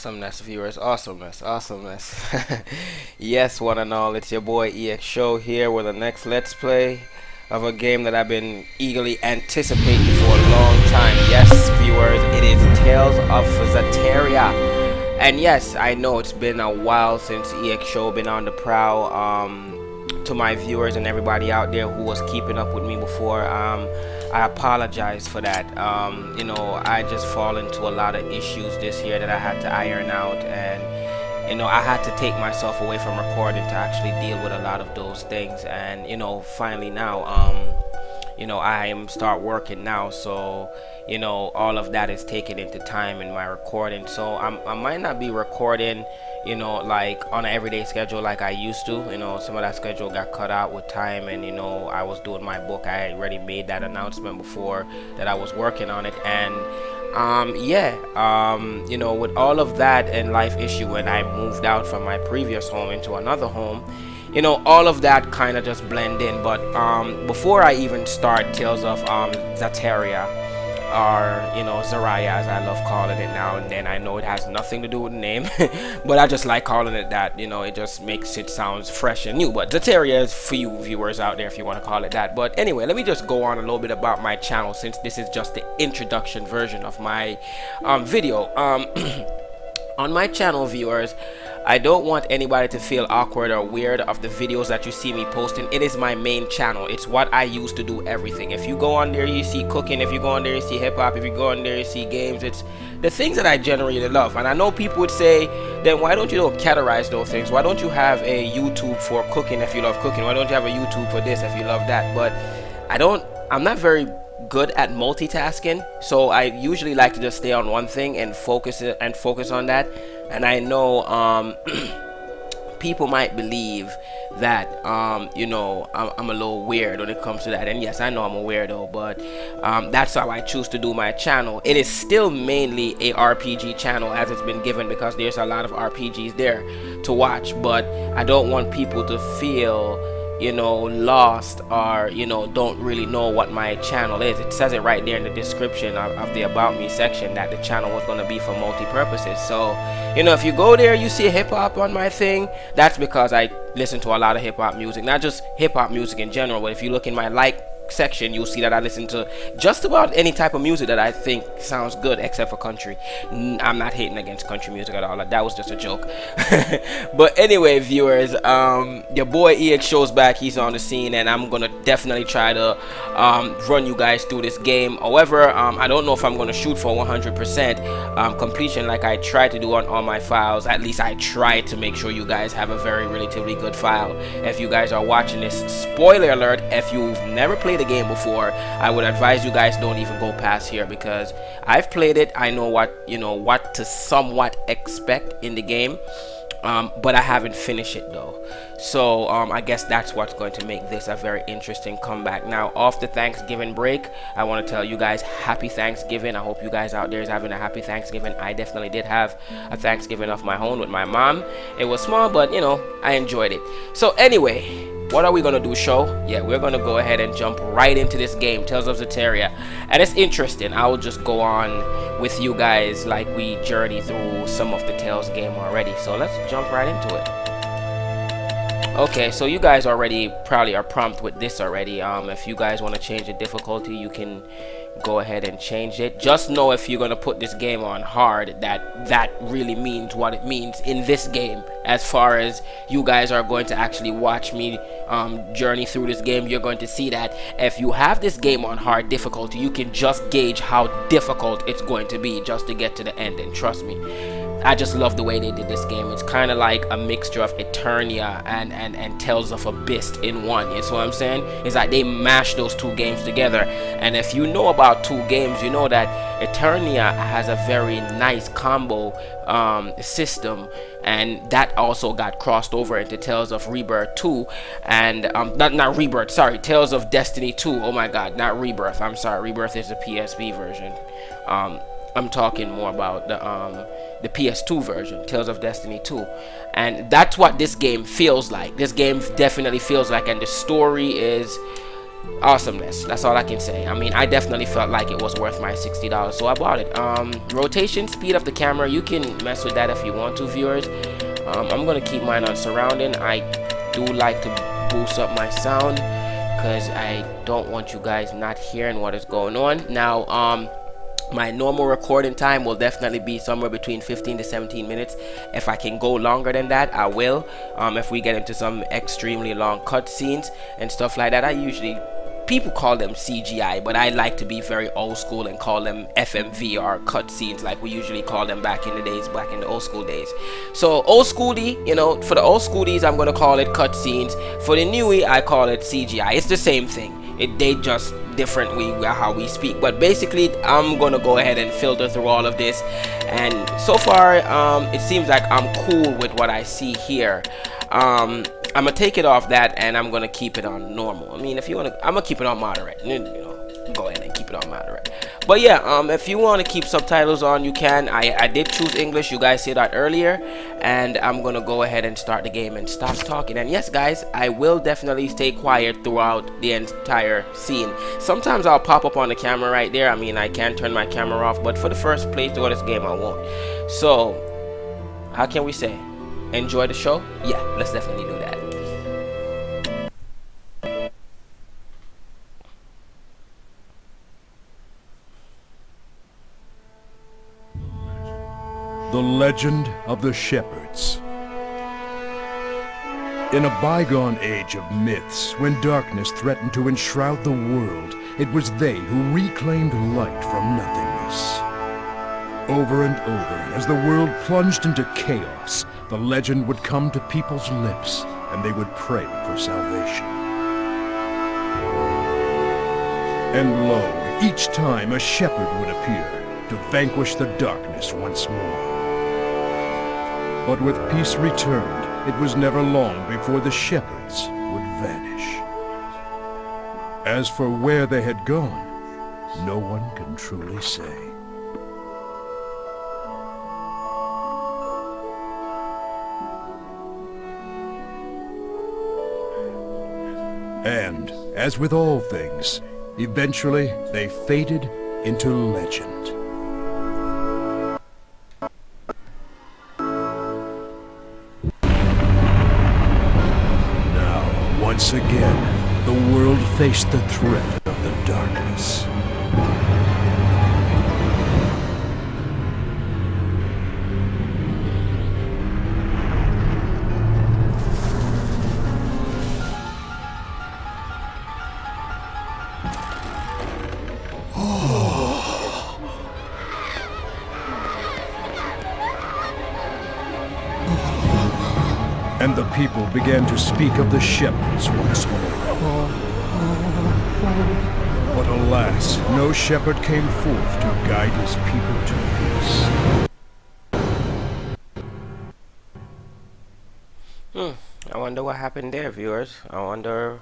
Awesomeness, viewers. Awesomeness. Awesomeness. Yes, one and all. It's your boy EX Show here with the next Let's Play of a game that I've been eagerly anticipating for a long time. Yes, viewers, it is Tales of Zestira. And yes, I know it's been a while since EX Show been on the prowl. To my viewers and everybody out there who was keeping up with me before, I apologize for that. I just fall into a lot of issues this year that I had to iron out, and I had to take myself away from recording to actually deal with a lot of those things. And finally now, I am start working now, so all of that is taken into time in my recording. So I might not be recording like on an everyday schedule like I used to. Some of that schedule got cut out with time, and I was doing my book. I already made that announcement before that I was working on it. And with all of that and life issue, when I moved out from my previous home into another home, all of that kind of just blend in. But before I even start Tales of Zestira, or Zariah, as I love calling it now and then. I know it has nothing to do with the name, but I just like calling it that. It just makes it sounds fresh and new. But Zestira is for you viewers out there if you want to call it that. But anyway, let me just go on a little bit about my channel, since this is just the introduction version of my video. On my channel, viewers, I don't want anybody to feel awkward or weird of the videos that you see me posting. It is my main channel. It's what I use to do everything. If you go on there, you see cooking. If you go on there, you see hip-hop. If you go on there, you see games. It's the things that I generally love. And I know people would say, then why don't you categorize those things? Why don't you have a YouTube for cooking if you love cooking? Why don't you have a YouTube for this if you love that? But I'm not very good at multitasking, so I usually like to just stay on one thing and focus on that. And I know people might believe that I'm a little weird when it comes to that, and yes, I know I'm a weirdo, but that's how I choose to do my channel. It is still mainly a RPG channel as it's been given, because there's a lot of RPGs there to watch, but I don't want people to feel lost, or don't really know what my channel is. It says it right there in the description of the about me section that the channel was going to be for multi-purposes. So if you go there, you see hip-hop on my thing, that's because I listen to a lot of hip-hop music, not just hip-hop music in general, but if you look in my section, you'll see that I listen to just about any type of music that I think sounds good, except for country. I'm not hating against country music at all. That was just a joke. But anyway, viewers, your boy EX Show's back. He's on the scene, and I'm gonna definitely try to run you guys through this game. However, I don't know if I'm gonna shoot for 100% completion like I try to do on all my files. At least I try to make sure you guys have a very relatively good file. If you guys are watching this, spoiler alert, if you've never played the game before, I would advise you guys don't even go past here, because I've played it. I know what to somewhat expect in the game, but I haven't finished it though. So I guess that's what's going to make this a very interesting comeback. Now, off the Thanksgiving break, I want to tell you guys happy Thanksgiving. I hope you guys out there is having a happy Thanksgiving. I definitely did have a Thanksgiving of my own with my mom. It was small, but I enjoyed it. So anyway, what are we gonna do, show? Yeah, we're gonna go ahead and jump right into this game, Tales of Zestira, and it's interesting. I will just go on with you guys like we journey through some of the Tales game already. So let's jump right into it. Okay, so you guys already probably are prompt with this already. If you guys want to change the difficulty, you can go ahead and change it. Just know, if you're gonna put this game on hard, that really means what it means in this game. As far as you guys are going to actually watch me journey through this game, you're going to see that if you have this game on hard difficulty, you can just gauge how difficult it's going to be just to get to the end. And trust me, I just love the way they did this game. It's kind of like a mixture of Eternia and Tales of Abyss in one. You see what I'm saying? It's like they mashed those two games together. And if you know about two games, you know that Eternia has a very nice combo system, and that also got crossed over into Tales of Rebirth 2, and not Rebirth, sorry, Tales of Destiny 2. Oh my god, not Rebirth, I'm sorry, Rebirth is the PSP version. I'm talking more about the PS2 version, Tales of Destiny 2, and that's what this game feels like. This game definitely feels like, and the story is Awesomeness. That's all I can say. I mean, I definitely felt like it was worth my $60, so I bought it. Rotation speed of the camera, you can mess with that if you want to, viewers. I'm gonna keep mine on surrounding. I do like to boost up my sound because I don't want you guys not hearing what is going on. Now, my normal recording time will definitely be somewhere between 15 to 17 minutes. If I can go longer than that, I will. If we get into some extremely long cutscenes and stuff like that, I usually, people call them CGI, but I like to be very old school and call them FMV or cutscenes, like we usually call them back in the days, back in the old school days. So old schoolie, you know, for the old schoolies, I'm gonna call it cutscenes. For the newie, I call it CGI. It's the same thing. They just different how we speak, but basically I'm gonna go ahead and filter through all of this, and so far it seems like I'm cool with what I see here. I'm gonna take it off that and I'm gonna keep it on normal. I mean, if you want to, I'm gonna keep it on moderate, you know, go ahead and keep it on moderate. But yeah, if you want to keep subtitles on, you can. I did choose English, you guys said that earlier, and I'm gonna go ahead and start the game and stop talking. And yes guys, I will definitely stay quiet throughout the entire scene. Sometimes I'll pop up on the camera right there. I mean, I can turn my camera off, but for the first playthrough of this game I won't. So how can we say, enjoy the show? Yeah, let's definitely do that. The Legend of the Shepherds. In a bygone age of myths, when darkness threatened to enshroud the world, it was they who reclaimed light from nothingness. Over and over, as the world plunged into chaos, the legend would come to people's lips, and they would pray for salvation. And lo, each time a shepherd would appear to vanquish the darkness once more. But with peace returned, it was never long before the shepherds would vanish. As for where they had gone, no one can truly say. And, as with all things, eventually they faded into legend. Once again, the world faced the threat of the darkness. And the people began to speak of the shepherds once more. But alas, no shepherd came forth to guide his people to peace. I wonder what happened there, viewers. I wonder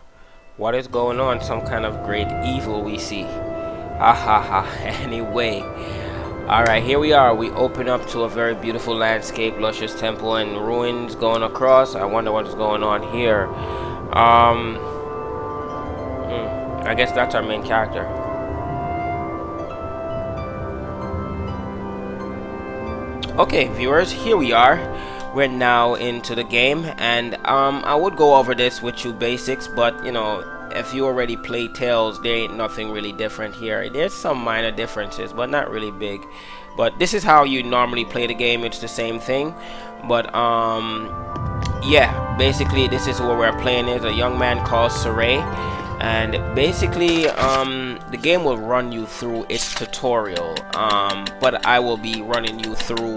what is going on. Some kind of great evil we see. Ha ha ha. Anyway. Alright, here we are. We open up to a very beautiful landscape, luscious temple and ruins going across. I wonder what is going on here. I guess that's our main character. Okay, viewers, here we are. We're now into the game, and I would go over this with you basics, but you know, if you already play Tales, there ain't nothing really different here. There's some minor differences, but not really big. But this is how you normally play the game. It's the same thing, but yeah, basically this is what we're playing. Is a young man called Saray, and basically the game will run you through its tutorial, but I will be running you through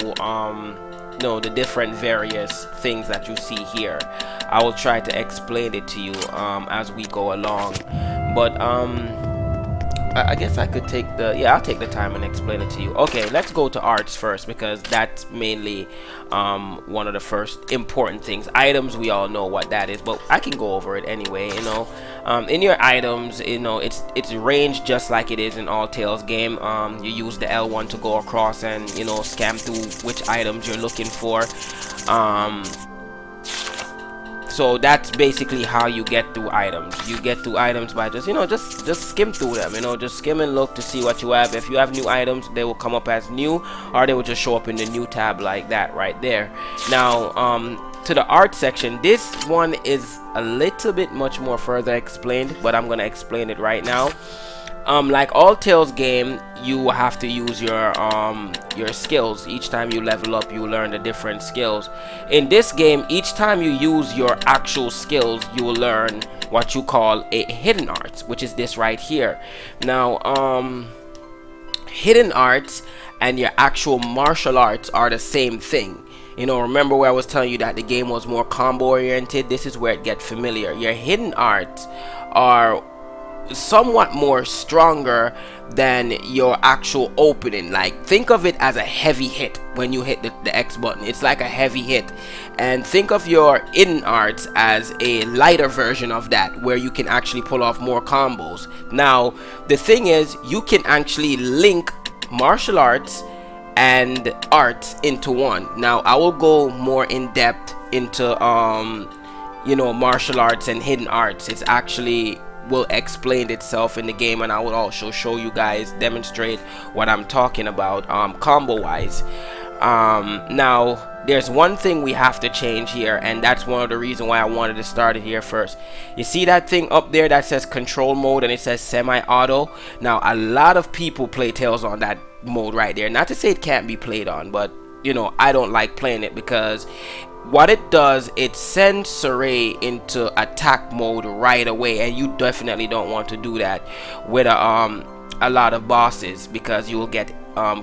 the different various things that you see here. I will try to explain it to you as we go along, but I guess I could take I'll take the time and explain it to you. Okay, let's go to arts first, because that's mainly one of the first important things. Items, we all know what that is, but I can go over it anyway. You know, in your items, you know, it's ranged just like it is in all Tales game. You use the L1 to go across and, you know, scan through which items you're looking for. So that's basically how you get through items. You get through items by just, just skim through them, just skim and look to see what you have. If you have new items, they will come up as new, or they will just show up in the new tab like that right there. Now to the art section, this one is a little bit much more further explained, but I'm gonna explain it right now. Like all Tales game, you have to use your skills. Each time you level up, you learn the different skills. In this game, each time you use your actual skills, you will learn what you call a hidden art, which is this right here. Now hidden arts and your actual martial arts are the same thing. Remember where I was telling you that the game was more combo oriented? This is where it gets familiar. Your hidden arts are somewhat more stronger than your actual opening. Like, think of it as a heavy hit. When you hit the X button, it's like a heavy hit. And think of your hidden arts as a lighter version of that, where you can actually pull off more combos. Now the thing is, you can actually link martial arts and arts into one. Now I will go more in depth into martial arts and hidden arts. It's actually will explain itself in the game, and I will also show you guys, demonstrate what I'm talking about combo wise. Now there's one thing we have to change here, and that's one of the reasons why I wanted to start it here first. You see that thing up there that says control mode and it says semi-auto? Now a lot of people play Tales on that mode right there. Not to say it can't be played on, but I don't like playing it, because what it does, it sends Saray into attack mode right away, and you definitely don't want to do that with a lot of bosses, because you will get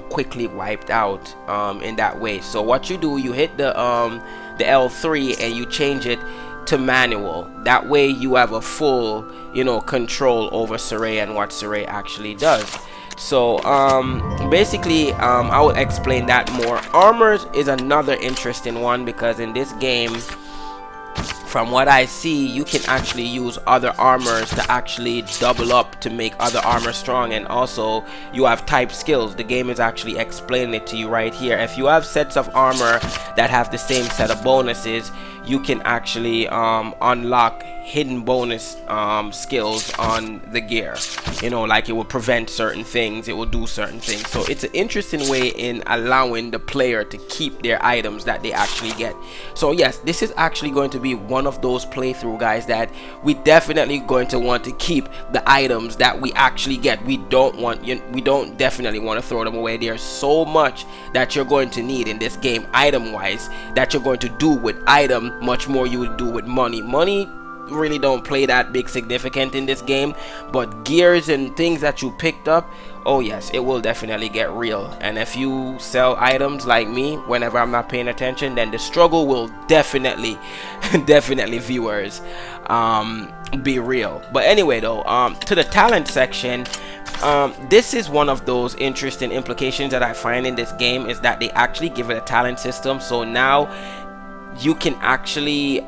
quickly wiped out in that way. So what you do, you hit the L3 and you change it to manual. That way you have a full control over Saray and what Saray actually does. So basically I will explain that more. Armors is another interesting one, because in this game, from what I see, you can actually use other armors to actually double up to make other armor strong, and also you have type skills. The game is actually explaining it to you right here. If you have sets of armor that have the same set of bonuses, you can actually unlock hidden bonus skills on the gear. Like it will prevent certain things, it will do certain things. So it's an interesting way in allowing the player to keep their items that they actually get. So yes, this is actually going to be one of those playthrough, guys, that we definitely going to want to keep the items that we actually get. We don't definitely want to throw them away. There's so much that you're going to need in this game item wise, that you're going to do with item much more you would do with money really don't play that big significant in this game, but gears and things that you picked up, oh yes, it will definitely get real. And if you sell items like me whenever I'm not paying attention, then the struggle will definitely viewers be real. But anyway though, to the talent section, this is one of those interesting implications that I find in this game, is that they actually give it a talent system. So now you can actually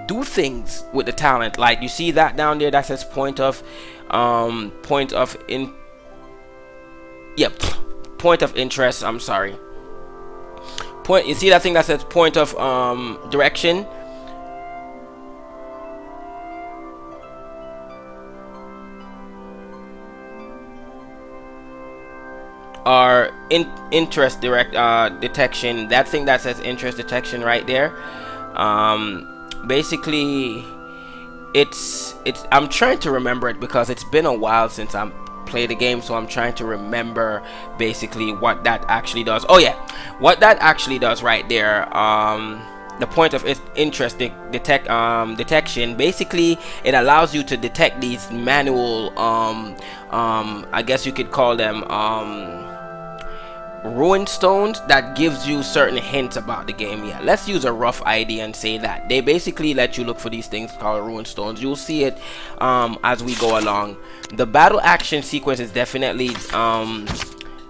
do things with the talent. Like you see that down there that says point of interest. I'm sorry, you see that thing that says point of direction? Or interest detection. That thing that says interest detection right there, basically it's I'm trying to remember it, because it's been a while since I played the game, so I'm trying to remember basically what that actually does. Oh yeah, what that actually does right there, the point of interest detection, basically it allows you to detect these manual I guess you could call them ruin stones that gives you certain hints about the game. Yeah, let's use a rough idea and say that they basically let you look for these things called ruin stones. You'll see it as we go along. The battle action sequence is definitely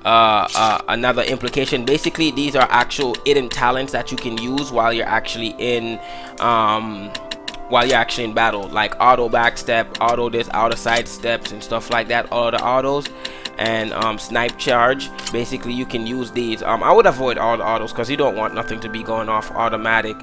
another implication. Basically these are actual hidden talents that you can use while you're actually in while you're actually in battle, like auto backstep, auto this, auto side steps and stuff like that, all the autos, and snipe charge. Basically you can use these. I would avoid all the autos because you don't want nothing to be going off automatic.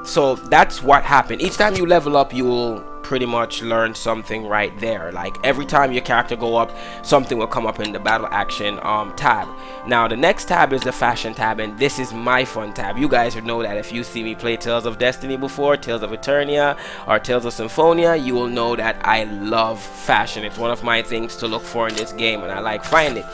So that's what happened. Each time you level up, you will pretty much learn something right there. Like every time your character go up, something will come up in the battle action tab. Now the next tab is the fashion tab, and this is my fun tab. You guys would know that if you see me play Tales of Destiny before, Tales of Eternia or Tales of Symphonia, you will know that I love fashion. It's one of my things to look for in this game, and I like finding it.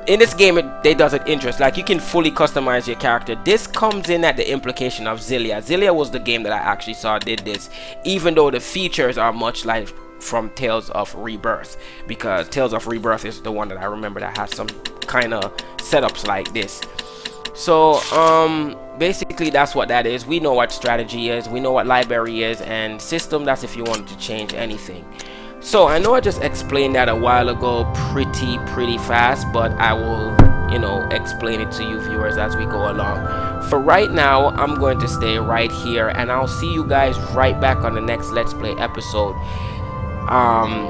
In this game, it does it interest. Like you can fully customize your character. This comes in at the implication of Zillia. Zillia was the game that I actually saw did this, even though the features are much like from Tales of Rebirth, because Tales of Rebirth is the one that I remember that has some kind of setups like this. So basically that's what that is. We know what strategy is, we know what library is, and system, that's if you wanted to change anything. So I know I just explained that a while ago pretty fast, but I will, you know, explain it to you viewers as we go along. For right now, I'm going to stay right here, and I'll see you guys right back on the next Let's Play episode.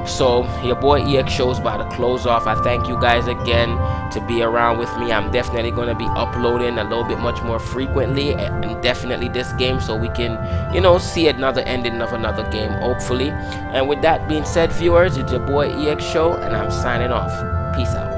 So your boy EX Show's about to close off. I thank you guys again to be around with me. I'm definitely going to be uploading a little bit much more frequently, and definitely this game, so we can, you know, see another ending of another game, hopefully. And with that being said, viewers, it's your boy EX Show, and I'm signing off. Peace out.